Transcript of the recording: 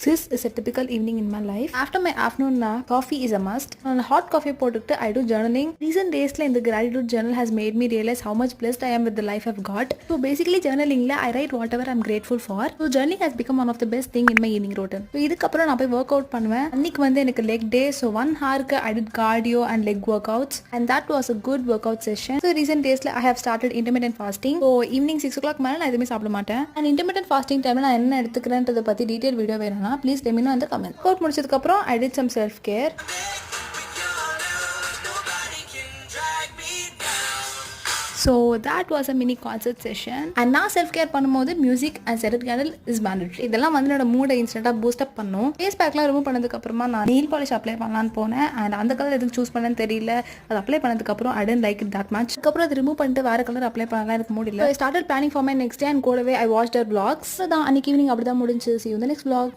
This is a typical evening in my life. After my afternoon nap, coffee is a must. On a hot coffee போட்டுட்டு I do journaling. Recent daysல இந்த gratitude journal has made me realize how much blessed I am with the life I've got. So basically journalingல I write whatever I'm grateful for. So journaling has become one of the best thing in my evening routine. So இதுக்கப்புறம் நான் போய் work out பண்ணுவேன். அன்னைக்கு வந்து எனக்கு leg day. So 1 hourக்கு I did cardio and leg workouts. And that was a good workout session. So recent daysல I have started intermittent fasting. So evening 6 o'clock மேல நான் எதுவுமே சாப்பிட மாட்டேன். And intermittent fasting டைம்ல நான் என்ன எடுத்துக்கிறேன்றதை பத்தி டீடைல் வீடியோ வேணும்னா please let me know in the comment. Workout முடிச்சதுக்கு அப்புறம் I did some self care. So that was a mini concert session. And நான் செல்ஃப் கேர் பண்ணும்போது music and scented candle is mandatory. இதெல்லாம் வந்து என்னோட மூடை இன்ஸ்டன்ட்டாக boost up பண்ணும். Face பேக்லாம் ரிமூவ் பண்ணதுக்கு அப்புறமா நான் நெயில் பாலிஷ் அப்ளை பண்ணலான்னு போனேன். அண்ட் அந்த கலர் எதுக்கு சூஸ் பண்ணேன்னு தெரியல. அது அப்ளை பண்ணதுக்கப்புறம் I didn't like it that much. அதுக்கப்புறம் அது ரிமூவ் பண்ணிட்டு வேற கலர் அப்ளை பண்ணலாம் எனக்கு முடியல. I started planning for my next day and கூடவே I watched their vlogs. அதான் அன்னைக்கு ஈவினிங் அப்படி தான் முடிஞ்சு. See you in the next vlog.